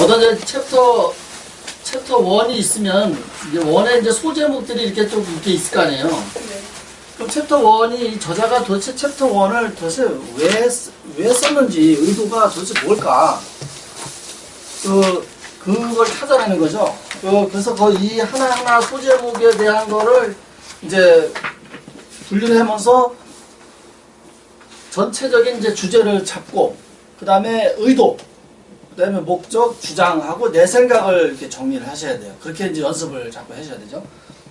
어떤 이제 챕터 1이 있으면, 이제 1에 이제 소제목들이 이렇게 좀 이렇게 있을 거 아니에요? 네. 그럼 챕터 1이 저자가 도대체 챕터 1을 도대체 왜 썼는지, 의도가 도대체 뭘까? 그걸 찾아내는 거죠. 그래서 이 하나하나 소제목에 대한 거를 이제 분류를 하면서 전체적인 이제 주제를 잡고, 그 다음에 의도, 그 다음에 목적, 주장하고 내 생각을 이렇게 정리를 하셔야 돼요. 그렇게 이제 연습을 자꾸 하셔야 되죠.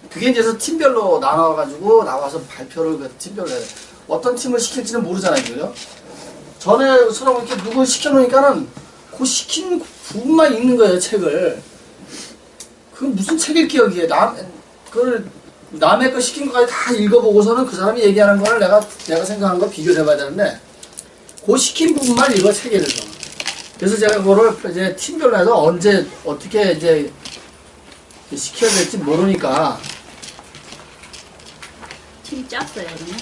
그게 이제 팀별로 나눠가지고 나와서 발표를 그 팀별로 해야 돼요. 어떤 팀을 시킬지는 모르잖아요, 그죠? 전에처럼 이렇게 누구 시켜놓으니까는 그 시킨 부분만 읽는 거예요, 책을. 그건 무슨 책 읽기 여기에. 남의 거 시킨 것까지 다 읽어보고서는 그 사람이 얘기하는 거를 내가 생각하는 거 비교를 해봐야 되는데, 그 시킨 부분만 읽어, 책에서. 그래서 제가 그거를 이제 팀별로 해서 언제, 어떻게 이제 시켜야 될지 모르니까. 팀 짰어요, 그러면?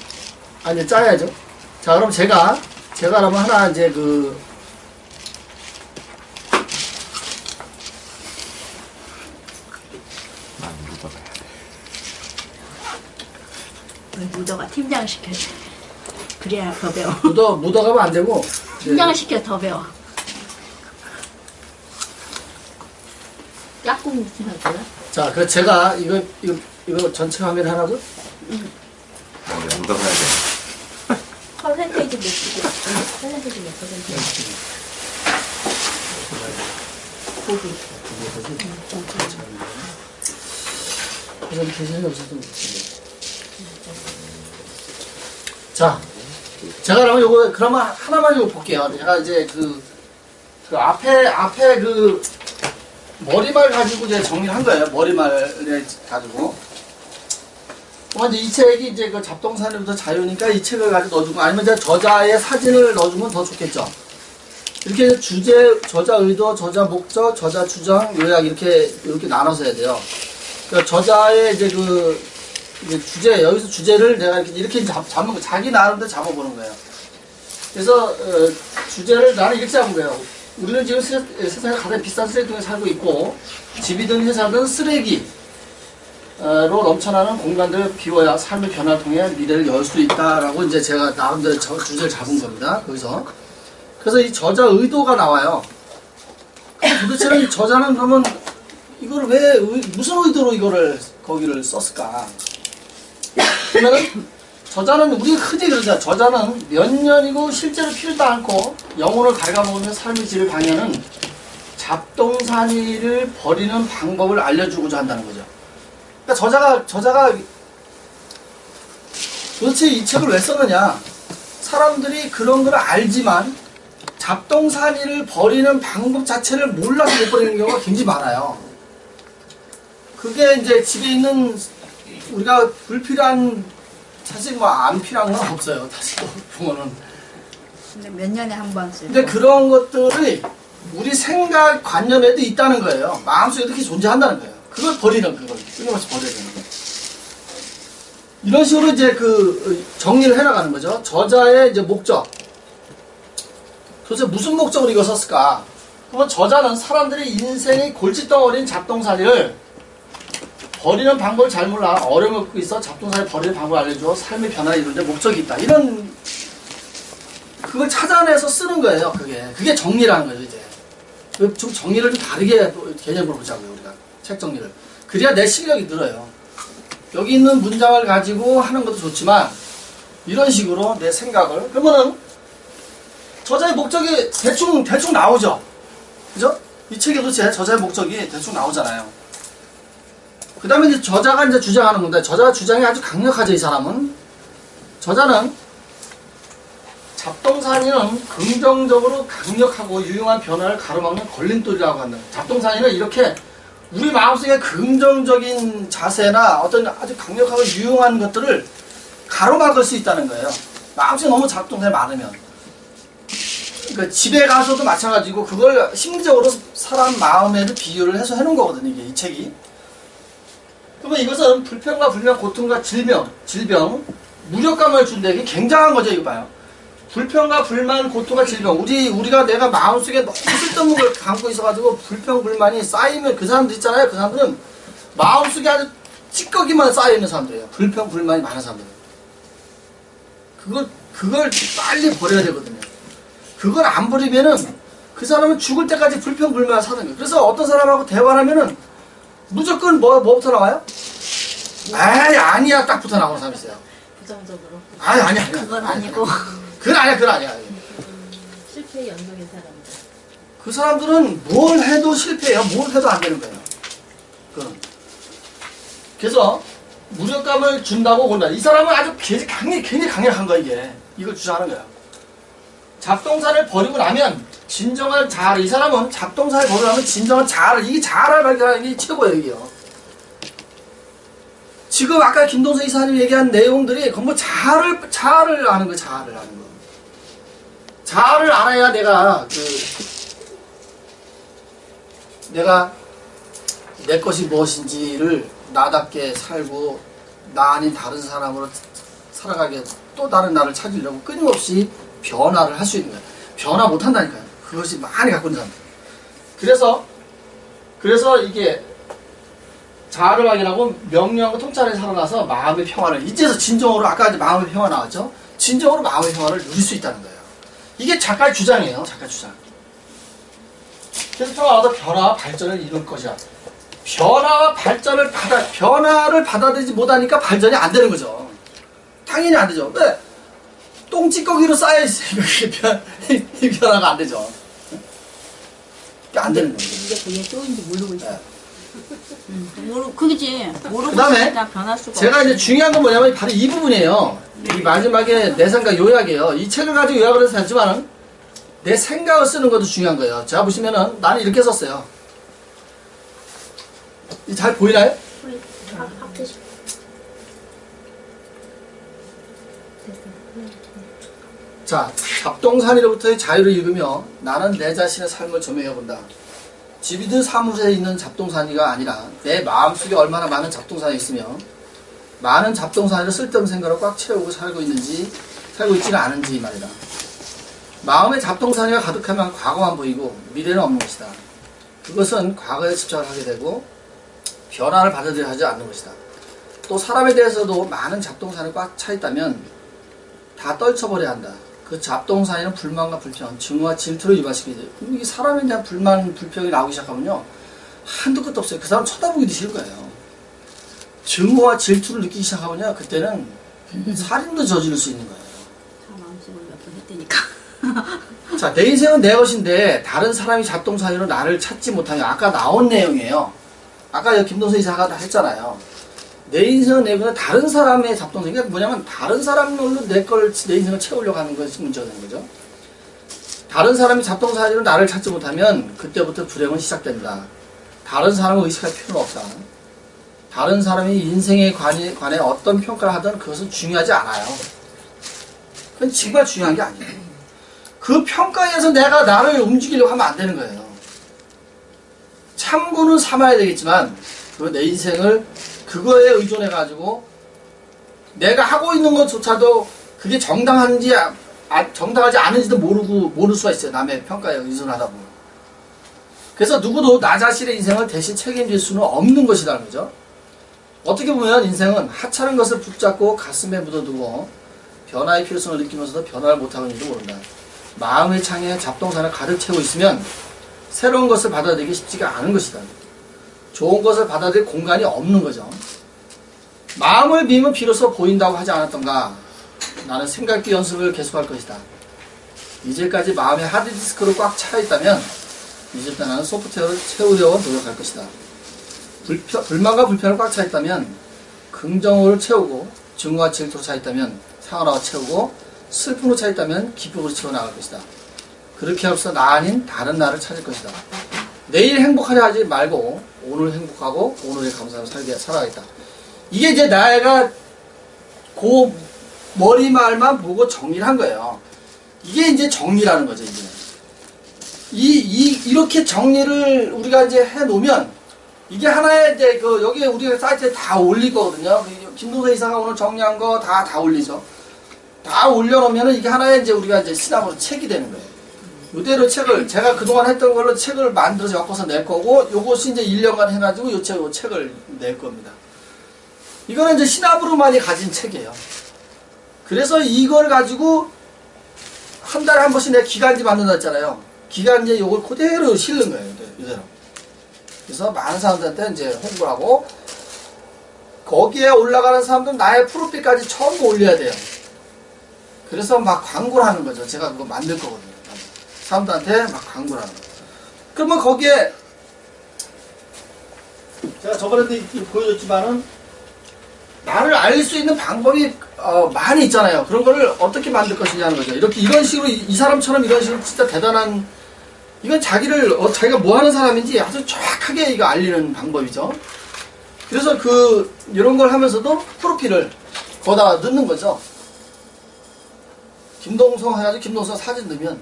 아니, 짜야죠. 자, 그럼 제가 그러면 하나 이제 무더가 팀장 시켜야 돼. 그래야 더 배워. 묻어가면 안 되고. 팀장을 시켜 더 배워. 짝꿍 하고요? 자, 그 제가 이거 전체 화면 하나도? 묻어가야 돼. 퍼센테이지 몇 주고? 퍼센테이지 몇 퍼센테이지? 고기. 프레젠테이션이 없어서 자, 제가 그러면 하나만 이거 볼게요. 제가 이제 그 앞에 머리말 가지고 이제 정리를 한 거예요. 머리말에 가지고. 그러면 이제 이 책이 이제 그 잡동사니부터 자유니까 이 책을 가지고 넣어주고, 아니면 이제 저자의 사진을 넣어주면 더 좋겠죠. 이렇게 주제, 저자 의도, 저자 목적, 저자 주장, 요약 이렇게 나눠서 해야 돼요. 그러니까 저자의 이제 이제 주제, 여기서 주제를 내가 이렇게 잡는 거, 자기 나름대로 잡아보는 거예요. 그래서, 주제를 나는 이렇게 잡은 거예요. 우리는 지금 세상에 가장 비싼 쓰레기통에 살고 있고, 집이든 회사든 쓰레기로 넘쳐나는 공간들을 비워야 삶의 변화를 통해 미래를 열 수 있다라고 이제 제가 나름대로 주제를 잡은 겁니다. 거기서. 그래서 이 저자 의도가 나와요. 도대체는 이 저자는 그러면 이걸 무슨 의도로 거기를 썼을까? 그러면은 저자는 우리가 흔히 그러잖아. 저자는 몇 년이고 실제로 필요도 않고 영혼을 갉아먹으며 삶의 질을 방해하는 잡동사니를 버리는 방법을 알려주고자 한다는 거죠. 그러니까 저자가 도대체 이 책을 왜 썼느냐? 사람들이 그런 걸 알지만 잡동사니를 버리는 방법 자체를 몰라서 못 버리는 경우가 굉장히 많아요. 그게 이제 집에 있는 우리가 불필요한, 사실 뭐 안 필요한 건 없어요. 다시 보면은. 근데 몇 년에 한 번 쓰고. 근데 그런 것들이 우리 생각 관념에도 있다는 거예요. 마음속에 이렇게 존재한다는 거예요. 그걸 끊임없이 버려야 되는 거예요. 이런 식으로 이제 정리를 해나가는 거죠. 저자의 이제 목적. 도대체 무슨 목적으로 이거 썼을까? 그러면 저자는 사람들이 인생의 골칫덩어리인 잡동사니를 버리는 방법을 잘 몰라 어려움을 겪고 있어 잡동사니 버리는 방법을 알려줘 삶의 변화를 이루는데 목적이 있다. 이런 그걸 찾아내서 쓰는 거예요. 그게 정리라는 거죠. 이제 좀 정리를 좀 다르게 개념으로 보자고요. 우리가 책 정리를. 그래야 내 실력이 늘어요. 여기 있는 문장을 가지고 하는 것도 좋지만 이런 식으로 내 생각을, 그러면은 저자의 목적이 대충 나오죠. 그죠? 이 책에도 저자의 목적이 대충 나오잖아요. 그 다음에 이제 저자가 이제 주장하는 건데, 저자가 주장이 아주 강력하죠, 이 사람은. 저자는 잡동사니는 긍정적으로 강력하고 유용한 변화를 가로막는 걸림돌이라고 한다. 잡동사니는 이렇게 우리 마음속에 긍정적인 자세나 어떤 아주 강력하고 유용한 것들을 가로막을 수 있다는 거예요. 마음속에 너무 잡동사니 많으면. 그러니까 집에 가서도 마찬가지고 그걸 심리적으로 사람 마음에도 비유를 해서 해놓은 거거든요, 이게 이 책이. 그러면 이것은 불평과 불만, 고통과 질병, 무력감을 준다. 이게 굉장한 거죠, 이거 봐요. 불평과 불만, 고통과 질병. 우리가 내가 마음속에 너무 쓸데없는 걸 감고 있어가지고 불평, 불만이 쌓이면 그 사람들 있잖아요. 그 사람들은 마음속에 아주 찌꺼기만 쌓여있는 사람들이에요. 불평, 불만이 많은 사람들. 그걸 빨리 버려야 되거든요. 그걸 안 버리면은 그 사람은 죽을 때까지 불평, 불만을 사는 거예요. 그래서 어떤 사람하고 대화를 하면은 무조건 뭐부터 나와요? 에이, 아니야. 딱 붙어 나오는 사람이 있어요. 부정적으로. 아니야. 그건 아니고. 그건 아니야. 실패의 연속인 사람들. 그 사람들은 뭘 해도 실패해요. 뭘 해도 안 되는 거예요. 그래서 무력감을 준다고 본다. 이 사람은 아주 굉장히 강력한 거야, 이게. 이걸 주장하는 거야. 잡동사를 버리고 나면 진정한 자아를, 이 사람은 잡동사를 버리고 나면 진정한 자아를, 이게 자아를 발견하는 게 최고예요, 이게요. 지금 아까 김동선 이사님 얘기한 내용들이 전부 자아를 아는 거예요, 자아를 아는 거. 자아를 알아야 내가 내 것이 무엇인지를 나답게 살고 나 아닌 다른 사람으로 살아가게 또 다른 나를 찾으려고 끊임없이 변화를 할 수 있는 거예요. 변화 못 한다니까요. 그것이 많이 갖고 있는 사람들. 그래서 이게 자아를 확인하고 명령과 통찰에 살아나서 마음의 평화를, 이제서 진정으로, 아까 이제 마음의 평화 나왔죠? 진정으로 마음의 평화를 누릴 수 있다는 거예요. 이게 작가의 주장이에요. 작가의 주장. 그래서 평화가 얻어 변화와 발전을 이룰 것이야. 변화를 받아들이지 못하니까 발전이 안 되는 거죠. 당연히 안 되죠. 왜? 똥찌꺼기로 쌓여있으니까 이게 변화가 안 되죠. 안 되는 거죠. 이게 그게 또인지 모르고 있어. 네. 그게 모르고 그다음에 있으니까 변할 수가 제가 없지. 이제 중요한 건 뭐냐면 바로 이 부분이에요. 이 마지막에 내 생각 요약이에요. 이 책을 가지고 요약을 해서 했지만은 내 생각을 쓰는 것도 중요한 거예요. 제가 보시면은 나는 이렇게 썼어요. 잘 보이나요? 자, 잡동사니로부터의 자유를 읽으며 나는 내 자신의 삶을 조명해본다. 집이든 사무실에 있는 잡동사니가 아니라 내 마음속에 얼마나 많은 잡동사니 있으며 많은 잡동사니를 쓸데없는 생각으로 꽉 채우고 살고 있지는 않은지 말이다. 마음의 잡동사니가 가득하면 과거만 보이고 미래는 없는 것이다. 그것은 과거에 집착을 하게 되고 변화를 받아들여야 하지 않는 것이다. 또 사람에 대해서도 많은 잡동사니가 꽉 차 있다면 다 떨쳐버려야 한다. 그 잡동사니는 불만과 불평, 증오와 질투를 유발시키게 돼요. 이 사람에 대한 불만, 불평이 나오기 시작하면요, 한도 끝도 없어요. 그 사람 쳐다보기도 싫을 거예요. 증오와 질투를 느끼기 시작하면요, 그때는 살인도 저지를 수 있는 거예요. 다 마음속으로 몇 번 했다니까. 자, 내 인생은 내 것인데 다른 사람이 잡동사니로 나를 찾지 못하면, 아까 나온 내용이에요. 아까 김동선 이사가 다 했잖아요. 내 인생은 내 것은 다른 사람의 잡동사니. 그러니까 뭐냐면 다른 사람으로 내 인생을 채우려고 하는 것이 문제가 되는 거죠. 다른 사람이 잡동사니로 나를 찾지 못하면 그때부터 불행은 시작된다. 다른 사람을 의식할 필요는 없다. 다른 사람이 인생에 관해 어떤 평가를 하든 그것은 중요하지 않아요. 그건 정말 중요한 게 아니에요. 그 평가에서 내가 나를 움직이려고 하면 안 되는 거예요. 참고는 삼아야 되겠지만 내 인생을 그거에 의존해가지고 내가 하고 있는 것조차도 그게 정당하지 않은지도 모를 수가 있어요. 남의 평가에 의존하다 보면. 그래서 누구도 나 자신의 인생을 대신 책임질 수는 없는 것이라는 거죠. 어떻게 보면 인생은 하찮은 것을 붙잡고 가슴에 묻어두고 변화의 필요성을 느끼면서도 변화를 못하고 있는지도 모른다. 마음의 창에 잡동사를 가득 채우고 있으면 새로운 것을 받아들이기 쉽지가 않은 것이다. 좋은 것을 받아들일 공간이 없는 거죠. 마음을 비우면 비로소 보인다고 하지 않았던가. 나는 생각기 연습을 계속할 것이다. 이제까지 마음의 하드디스크로 꽉 차있다면 이제부터 나는 소프트웨어를 채우려고 노력할 것이다. 불만과 불편을 꽉 차있다면 긍정으로 채우고, 증오와 질투로 차있다면 사랑으로 채우고, 슬픔으로 차있다면 기쁨으로 채워나갈 것이다. 그렇게 하면서 나 아닌 다른 나를 찾을 것이다. 내일 행복하려 하지 말고 오늘 행복하고 오늘에 감사하며 살아가겠다. 이게 이제 내가 그 머리말만 보고 정리를 한 거예요. 이게 이제 정리라는 거죠, 이제. 이렇게 정리를 우리가 이제 해 놓으면 이게 하나의 이제 여기 우리가 사이트에 다 올릴 거거든요. 김동선 이사가 오늘 정리한 거 다 올리죠. 다 올려놓으면은 이게 하나의 이제 우리가 이제 시나브로 책이 되는 거예요. 이대로 책을 제가 그동안 했던 걸로 책을 만들어서 엮어서 낼 거고, 요것이 이제 1년간 해가지고 요 책을 낼 겁니다. 이거는 이제 시나브로만이 가진 책이에요. 그래서 이걸 가지고 한 달에 한 번씩 내가 기간지 만든다 했잖아요. 기간지에 요걸 그대로 실는 거예요. 이대로. 그래서 많은 사람들한테 이제 홍보를 하고, 거기에 올라가는 사람들은 나의 프로필까지 전부 올려야 돼요. 그래서 막 광고를 하는 거죠. 제가 그거 만들 거거든요. 사람들한테 막 광고를 하는 거예요. 그러면 거기에 제가 저번에도 보여줬지만은 나를 알릴 수 있는 방법이 많이 있잖아요. 그런 거를 어떻게 만들 것이냐는 거죠. 이렇게 이런 식으로 이 사람처럼 이런 식으로 진짜 대단한, 이건 자기를 자기가 뭐 하는 사람인지 아주 정확하게 이거 알리는 방법이죠. 그래서 이런 걸 하면서도 프로필을 거기다 넣는 거죠. 김동성 해가지고 김동성 사진 넣으면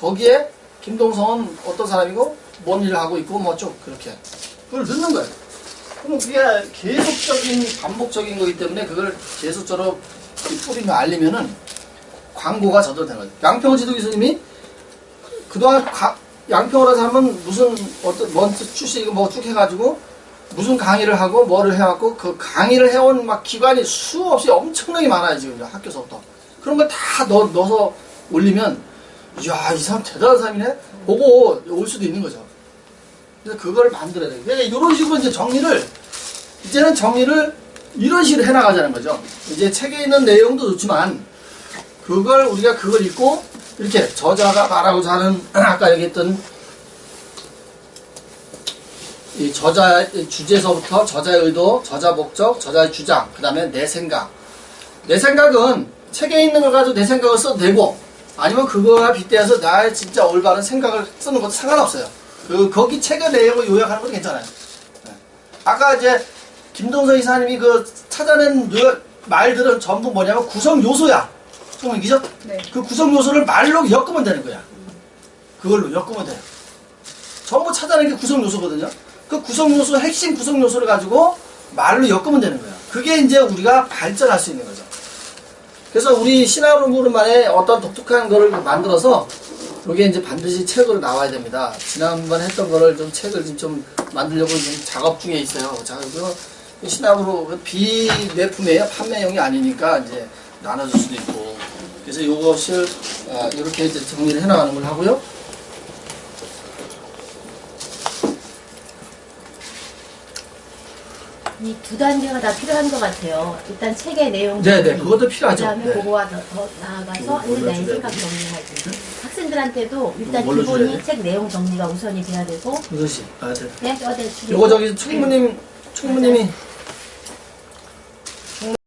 거기에 김동성은 어떤 사람이고 뭔 일을 하고 있고 뭐 쭉 그렇게 그걸 넣는 거예요. 그럼 그게 계속적인 반복적인 거기 때문에 그걸 계속적으로 뿌리며 알리면은 광고가 저절로 되는 거죠. 양평 지도 교수님이 그동안 양평이라는 사람은 무슨 뭔 출신이고 뭐 쭉 해가지고 무슨 강의를 하고 뭐를 해갖고 그 강의를 해온 막 기관이 수없이 엄청나게 많아요. 지금 학교서부터 그런 걸 다 넣어서 올리면 이야 이 사람 대단한 사람이네 보고 올 수도 있는 거죠. 그래서 그걸 만들어야 돼요. 그러니까 이런 식으로 이제 이제는 정리를 이런 식으로 해나가자는 거죠. 이제 책에 있는 내용도 좋지만 우리가 그걸 읽고 이렇게 저자가 말하고자 하는 아까 얘기했던 이 저자의 주제서부터 저자의 의도, 저자 목적, 저자의 주장, 그 다음에 내 생각. 내 생각은 책에 있는 걸 가지고 내 생각을 써도 되고, 아니면 그거와 빗대어서 나의 진짜 올바른 생각을 쓰는 것도 상관없어요. 거기 책의 내용을 요약하는 것도 괜찮아요. 네. 아까 이제 김동선 이사님이 찾아낸 말들은 전부 뭐냐면 구성 요소야. 총명이죠? 네. 그 구성 요소를 말로 엮으면 되는 거야. 그걸로 엮으면 돼요. 전부 찾아낸 게 구성 요소거든요. 그 구성 요소, 핵심 구성 요소를 가지고 말로 엮으면 되는 거야. 그게 이제 우리가 발전할 수 있는 거죠. 그래서 우리 시나브로만의 어떤 독특한 거를 만들어서 이게 이제 반드시 책으로 나와야 됩니다. 지난번 했던 거를 책을 좀 만들려고 지금 작업 중에 있어요. 자, 시나브로 비매품이에요. 판매용이 아니니까 이제 나눠줄 수도 있고. 그래서 이것을 이렇게 이제 정리를 해나가는 걸 하고요. 이 두 단계가 다 필요한 것 같아요. 일단 책의 내용. 네네, 그것도 필요하죠. 그다음에 네. 그거와 더 나아가서 내 생각 정리하기. 학생들한테도 일단 뭘로 줘야 기본이 돼? 책 내용 정리가 우선이 돼야 되고. 우선 씨, 네. 네, 요거 저기 총무님이